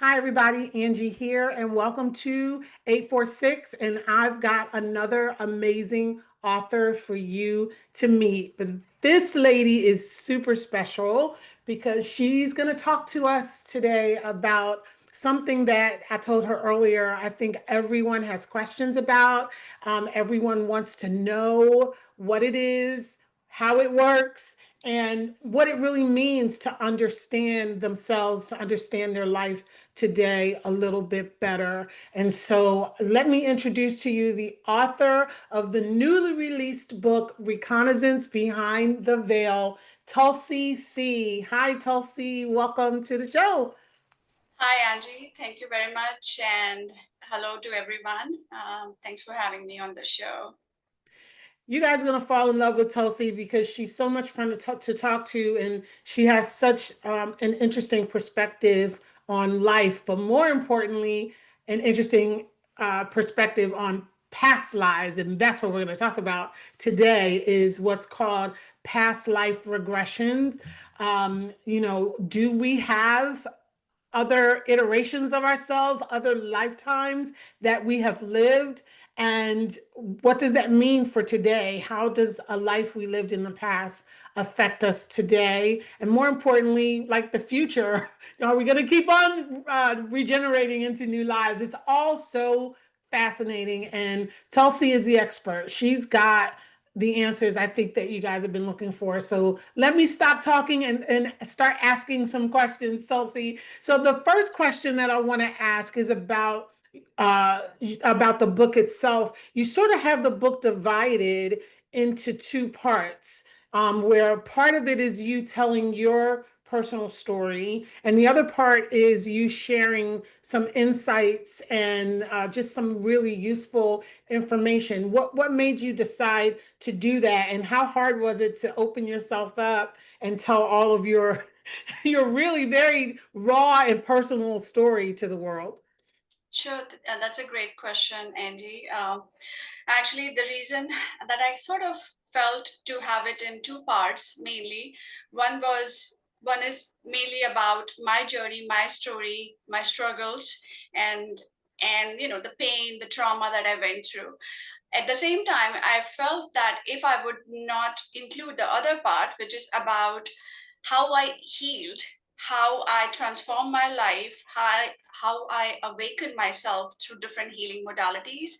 Hi, everybody. Angie here, and welcome to 846. And I've got another amazing author for you to meet. But this lady is super special because she's going to talk to us today about something that I told her earlier. I think everyone has questions about. Everyone wants to know what it is, how it works, and what it really means to understand themselves, to understand their life today a little bit better. And so let me introduce to you the author of the newly released book, Reconnaissance Behind the Veil, Tulsi C. Hi, Tulsi. Welcome to the show. Hi, Angie. Thank you very much. And hello to everyone. Thanks for having me on the show. You guys are going to fall in love with Tulsi because she's so much fun to talk to, and she has such an interesting perspective on life, but more importantly, an interesting perspective on past lives. And that's what we're going to talk about today is what's called past life regressions. Do we have other iterations of ourselves, other lifetimes that we have lived? And what does that mean for today? How does a life we lived in the past affect us today? And more importantly, like the future, are we going to keep on regenerating into new lives? It's all so fascinating. And Tulsi is the expert. She's got the answers I think that you guys have been looking for. So let me stop talking and start asking some questions, Tulsi. So the first question that I want to ask is uh, about the book itself. You sort of have the book divided into two parts, where part of it is you telling your personal story, and the other part is you sharing some insights and just some really useful information. What made you decide to do that, and how hard was it to open yourself up and tell all of your your really very raw and personal story to the world? Sure, that's a great question, Angie. Actually, the reason that I sort of felt to have it in two parts mainly, one is mainly about my journey, my story, my struggles, and the pain, the trauma that I went through. At the same time, I felt that if I would not include the other part, which is about how I healed, how I transformed my life, how I awakened myself through different healing modalities,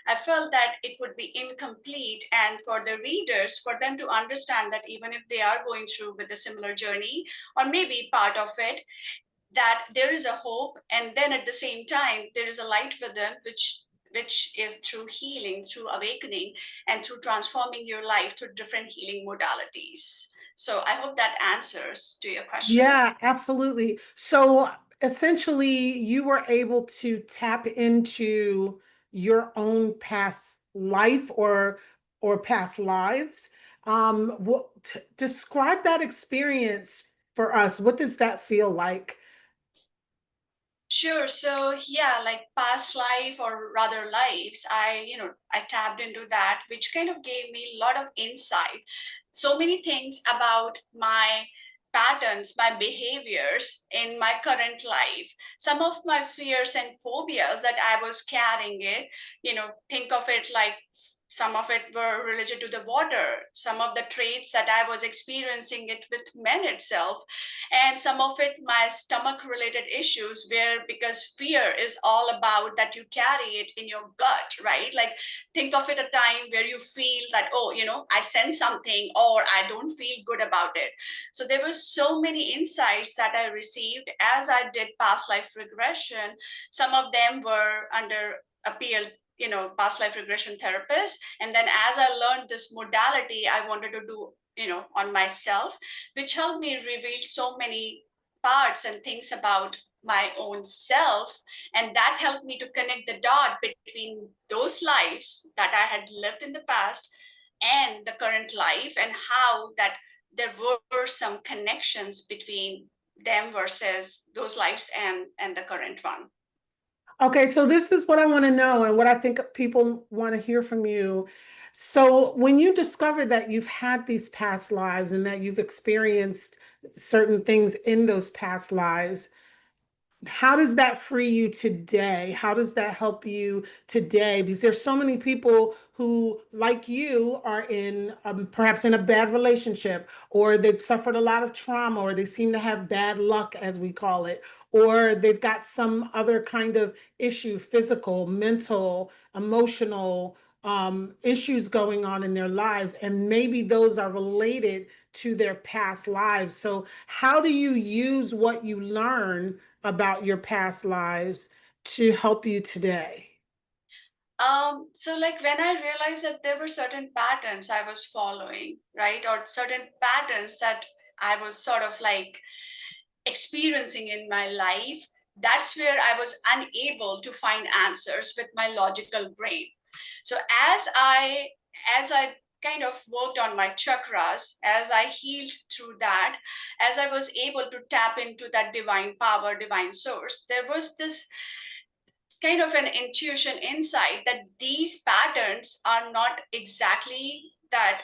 I felt that it would be incomplete. And for the readers, for them to understand that even if they are going through with a similar journey, or maybe part of it, that there is a hope, and then at the same time there is a light within, which is through healing, through awakening, and through transforming your life through different healing modalities. So I hope that answers to your question. Yeah, absolutely. So essentially, you were able to tap into your own past life or past lives. Describe that experience for us. What does that feel like? Sure. So yeah, like past life, or rather lives, I tapped into that, which kind of gave me a lot of insight. So many things about my patterns, my behaviors in my current life, some of my fears and phobias that I was carrying it, think of it like some of it were related to the water, some of the traits that I was experiencing it with men itself, and some of it my stomach related issues, where because fear is all about that you carry it in your gut, right? Like think of it a time where you feel that, oh, I sense something, or I don't feel good about it. So there were so many insights that I received as I did past life regression. Some of them were under appeal, past life regression therapist, and then as I learned this modality, I wanted to do, on myself, which helped me reveal so many parts and things about my own self. And that helped me to connect the dot between those lives that I had lived in the past and the current life, and how that there were some connections between them versus those lives and the current one. Okay, so this is what I want to know and what I think people want to hear from you. So, when you discover that you've had these past lives and that you've experienced certain things in those past lives, how does that free you today? How does that help you today? Because there's so many people who, like you, are in perhaps in a bad relationship, or they've suffered a lot of trauma, or they seem to have bad luck, as we call it, or they've got some other kind of issue, physical, mental, emotional issues going on in their lives, and maybe those are related to their past lives. So, how do you use what you learn about your past lives to help you today? So like when I realized that there were certain patterns I was following, right? Or certain patterns that I was sort of like experiencing in my life, that's where I was unable to find answers with my logical brain. So as I kind of worked on my chakras, as I healed through that, as I was able to tap into that divine power, divine source, there was this kind of an intuition insight that these patterns are not exactly that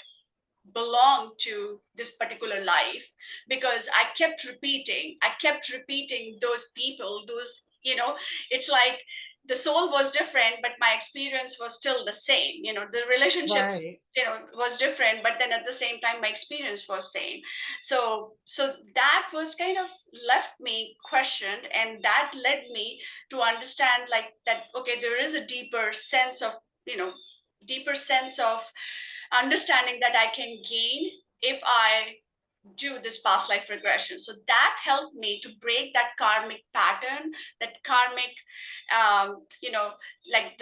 belong to this particular life, because I kept repeating those people, those, it's like the soul was different but my experience was still the same. The relationships, Right. was different, but then at the same time my experience was same. So that was kind of left me questioned, and that led me to understand like that, okay, there is a you know deeper sense of understanding that I can gain if I do this past life regression. So that helped me to break that karmic pattern, that karmic, like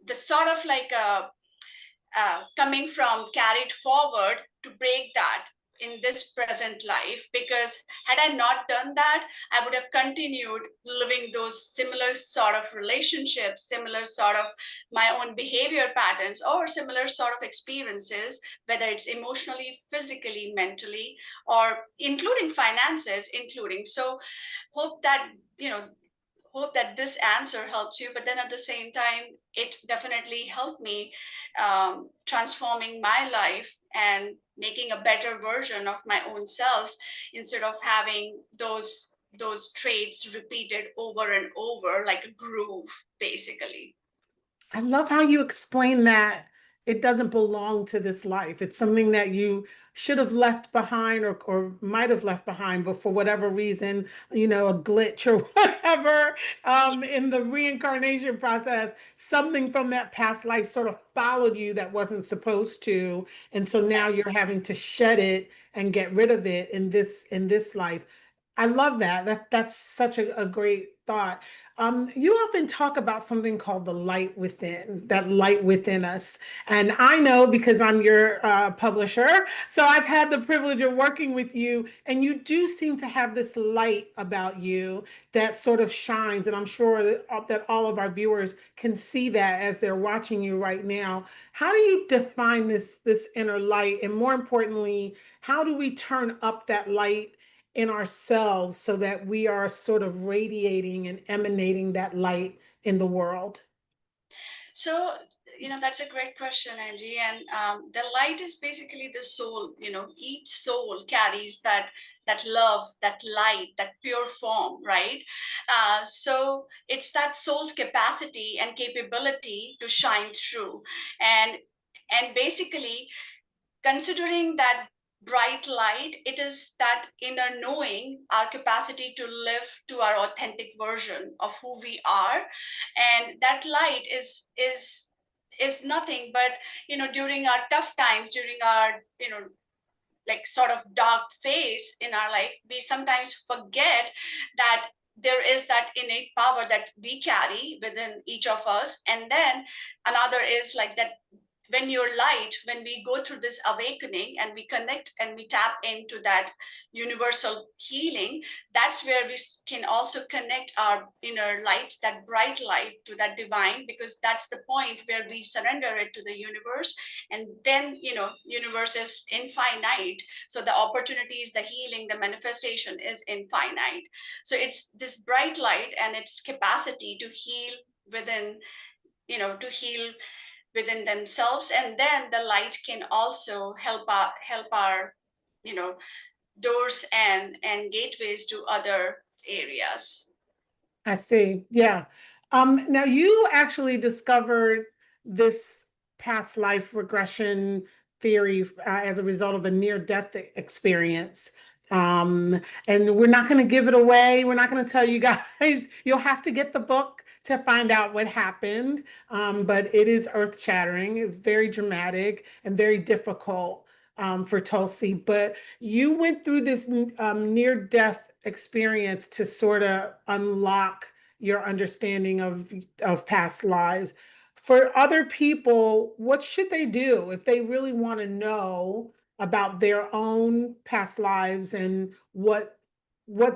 the sort of like a coming from carried forward, to break that in this present life. Because had I not done that, I would have continued living those similar sort of relationships, similar sort of my own behavior patterns, or similar sort of experiences, whether it's emotionally, physically, mentally, or including finances, including. So hope that, you know, hope that this answer helps you. But then at the same time, it definitely helped me transforming my life and making a better version of my own self, instead of having those traits repeated over and over like a groove, basically. I love how you explain that it doesn't belong to this life. It's something that you should have left behind, or might have left behind, but for whatever reason, a glitch or whatever, in the reincarnation process, something from that past life sort of followed you that wasn't supposed to. And so now you're having to shed it and get rid of it in this life. I love that. That's such a great thought. You often talk about something called the light within, that light within us. And I know because I'm your publisher, so I've had the privilege of working with you, and you do seem to have this light about you that sort of shines. And I'm sure that all of our viewers can see that as they're watching you right now. How do you define this inner light? And more importantly, how do we turn up that light in ourselves so that we are sort of radiating and emanating that light in the world? So, that's a great question, Angie. And the light is basically the soul. Each soul carries that love, that light, that pure form, right? So it's that soul's capacity and capability to shine through, and basically, considering that bright light, it is that inner knowing, our capacity to live to our authentic version of who we are. And that light is nothing but, during our tough times, during our, like sort of dark phase in our life, we sometimes forget that there is that innate power that we carry within each of us. And then another is like that, when you're light, when we go through this awakening and we connect and we tap into that universal healing, that's where we can also connect our inner light, that bright light, to that divine, because that's the point where we surrender it to the universe. And then, universe is infinite, so the opportunities, the healing, the manifestation is infinite. So it's this bright light and its capacity to heal within, to heal within themselves. And then the light can also help our you know doors and gateways to other areas. I see. Yeah. Now you actually discovered this past life regression theory as a result of a near-death experience. And we're not going to give it away. We're not going to tell you guys. You'll have to get the book to find out what happened. But it is earth-shattering. It's very dramatic and very difficult for Tulsi. But you went through this near-death experience to sort of unlock your understanding of past lives. For other people, what should they do if they really want to know about their own past lives and what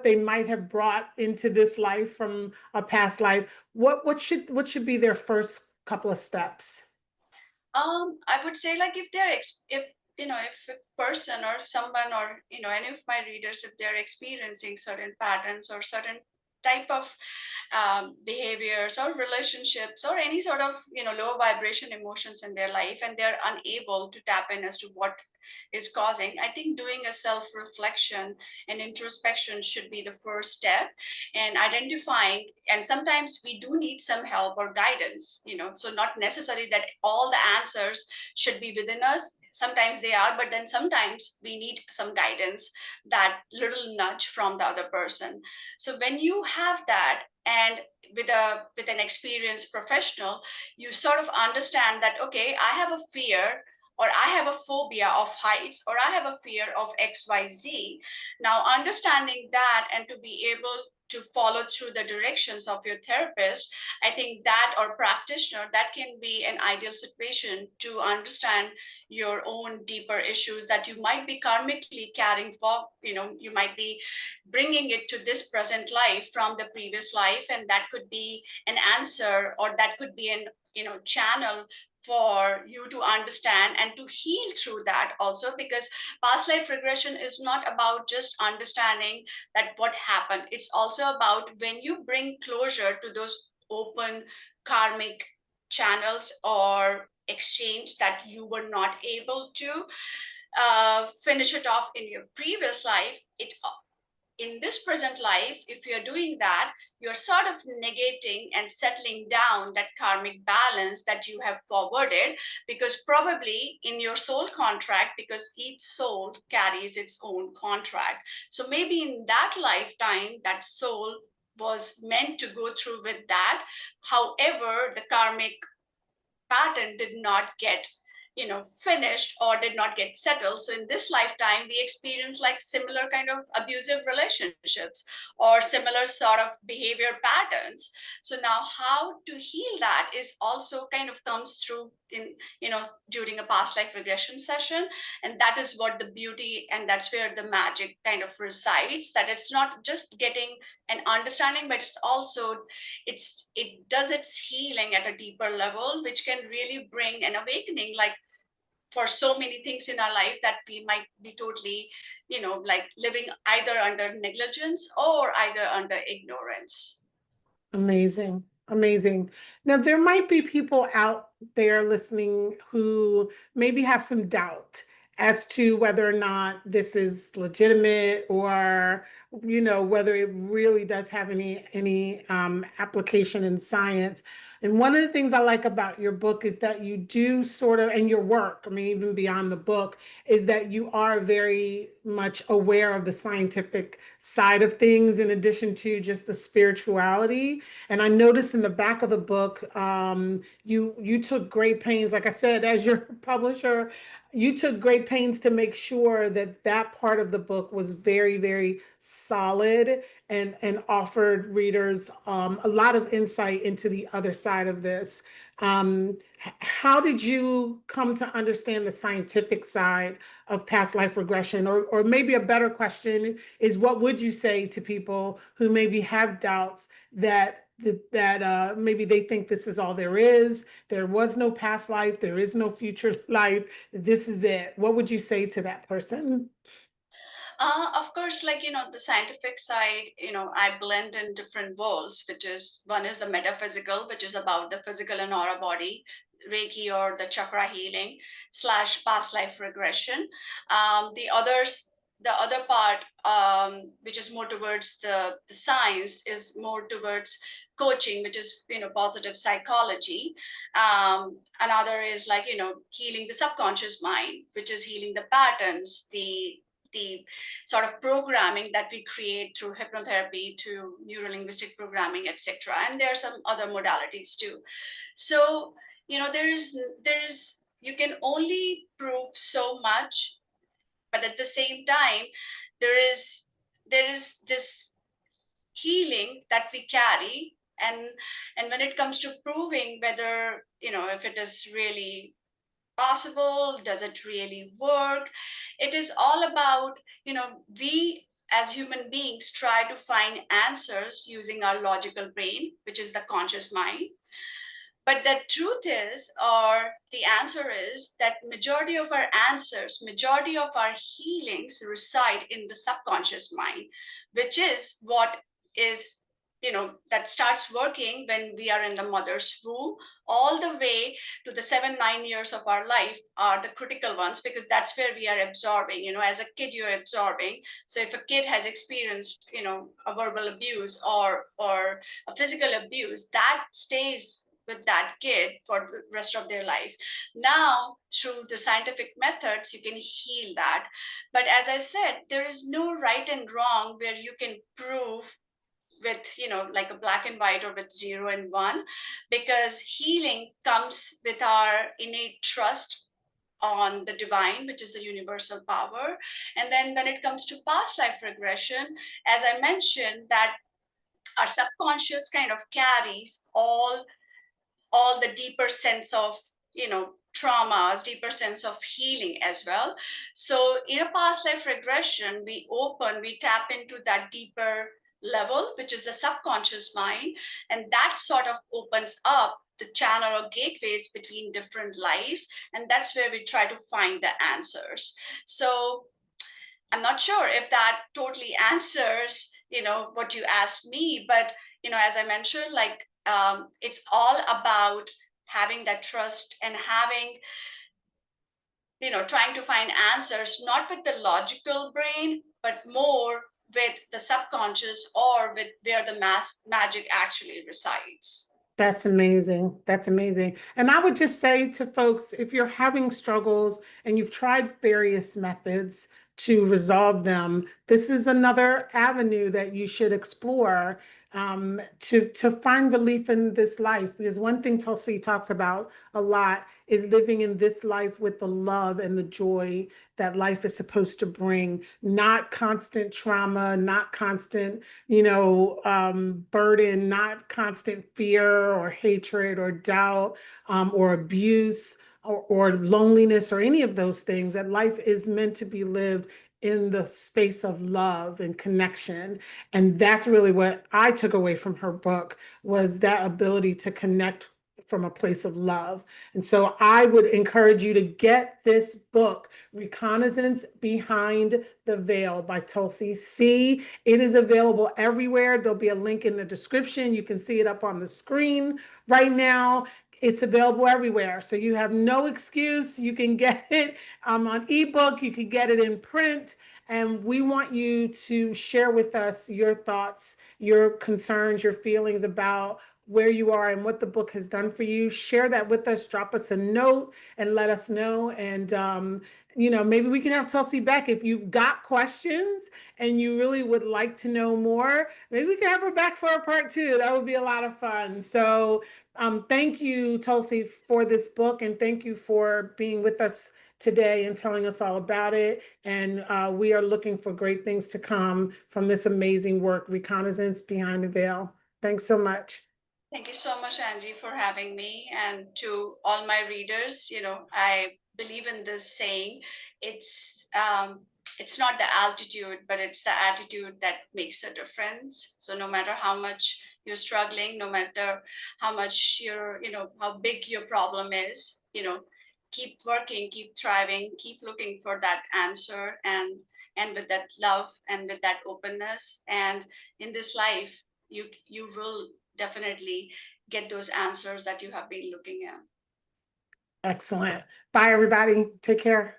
they might have brought into this life from a past life? What should be their first couple of steps? I would say like if if if a person or someone or any of my readers, if they're experiencing certain patterns or certain type of behaviors or relationships or any sort of low vibration emotions in their life, and they're unable to tap in as to what is causing, I think doing a self reflection and introspection should be the first step, and identifying, and sometimes we do need some help or guidance, so not necessarily that all the answers should be within us. Sometimes they are, but then sometimes we need some guidance, that little nudge from the other person. So when you have that, and with an experienced professional, you sort of understand that, okay, I have a fear, or I have a phobia of heights, or I have a fear of XYZ. Now, understanding that and to be able to follow through the directions of your therapist, I think that, or practitioner, that can be an ideal situation to understand your own deeper issues that you might be karmically carrying for. You might be bringing it to this present life from the previous life, and that could be an answer, or that could be an channel for you to understand and to heal through that also, because past life regression is not about just understanding that what happened. It's also about when you bring closure to those open karmic channels or exchange that you were not able to finish it off in your previous life. It In this present life, if you're doing that, you're sort of negating and settling down that karmic balance that you have forwarded, because probably in your soul contract, because each soul carries its own contract. So maybe in that lifetime, that soul was meant to go through with that. However, the karmic pattern did not get finished or did not get settled. So in this lifetime we experience like similar kind of abusive relationships or similar sort of behavior patterns. So now how to heal that is also kind of comes through in during a past life regression session. And that is what the beauty, and that's where the magic kind of resides, that it's not just getting an understanding, but it's also it does its healing at a deeper level, which can really bring an awakening, like for so many things in our life that we might be totally like living either under negligence or either under ignorance. Amazing. Amazing. Now, there might be people out there listening who maybe have some doubt as to whether or not this is legitimate or, whether it really does have any application in science. And one of the things I like about your book is that you do sort of, and your work, I mean, even beyond the book, is that you are very much aware of the scientific side of things in addition to just the spirituality. And I noticed in the back of the book, you took great pains, like I said, as your publisher, you took great pains to make sure that that part of the book was very, very solid and offered readers a lot of insight into the other side of this. How did you come to understand the scientific side of past life regression? Or maybe a better question is, what would you say to people who maybe have doubts that maybe they think this is all there is. There was no past life. There is no future life. This is it. What would you say to that person? Of course, like, the scientific side, I blend in different worlds, which is one is the metaphysical, which is about the physical and aura body, Reiki or the chakra healing slash past life regression. The others, the other part, which is more towards the science, is more towards coaching, which is, positive psychology. Another is like, healing the subconscious mind, which is healing the patterns, the sort of programming that we create through hypnotherapy, to neuro-linguistic programming, etc. And there are some other modalities too. So, there's you can only prove so much, but at the same time, there is there is this healing that we carry. And when it comes to proving whether, if it is really possible, does it really work, it is all about, we as human beings try to find answers using our logical brain, which is the conscious mind. But the truth is, or the answer is, that majority of our answers, majority of our healings reside in the subconscious mind, which is what is, that starts working when we are in the mother's womb, all the way to the 7 9 years of our life are the critical ones, because that's where we are absorbing. As a kid, you're absorbing. So if a kid has experienced, a verbal abuse, or a physical abuse, that stays with that kid for the rest of their life. Now, through the scientific methods, you can heal that. But as I said, there is no right and wrong where you can prove with, like a black and white, or with 0 and 1, because healing comes with our innate trust on the divine, which is the universal power. And then when it comes to past life regression, as I mentioned, that our subconscious kind of carries all the deeper sense of, traumas, deeper sense of healing as well. So in a past life regression, we tap into that deeper level, which is the subconscious mind. And that sort of opens up the channel or gateways between different lives. And that's where we try to find the answers. So I'm not sure if that totally answers, what you asked me, but, as I mentioned, like, it's all about having that trust, and having, trying to find answers, not with the logical brain, but more with the subconscious, or with where the magic actually resides. That's amazing. That's amazing. And I would just say to folks, if you're having struggles and you've tried various methods to resolve them, this is another avenue that you should explore, to find relief in this life. Because one thing Tulsi talks about a lot is living in this life with the love and the joy that life is supposed to bring, not constant trauma, not constant, burden, not constant fear or hatred or doubt, or abuse, or loneliness, or any of those things. That life is meant to be lived in the space of love and connection. And that's really what I took away from her book, was that ability to connect from a place of love. And so I would encourage you to get this book, Reconnaissance Behind the Veil by Tulsi C. It is available everywhere. There'll be a link in the description. You can see it up on the screen right now. It's available everywhere. So you have no excuse. You can get it on ebook. You can get it in print. And we want you to share with us your thoughts, your concerns, your feelings about where you are and what the book has done for you. Share that with us. Drop us a note and let us know. And, maybe we can have Tulsi back if you've got questions and you really would like to know more. Maybe we can have her back for a part 2. That would be a lot of fun. So thank you, Tulsi, for this book, and thank you for being with us today and telling us all about it. And we are looking for great things to come from this amazing work, Reconnaissance Behind the Veil. Thanks so much. Thank you so much, Angie, for having me. And to all my readers, I believe in this saying, it's it's not the altitude, but it's the attitude that makes a difference. So no matter how much you're struggling, no matter how much how big your problem is, keep working, keep thriving, keep looking for that answer, and with that love and with that openness. And in this life, you will definitely get those answers that you have been looking at. Excellent. Bye, everybody. Take care.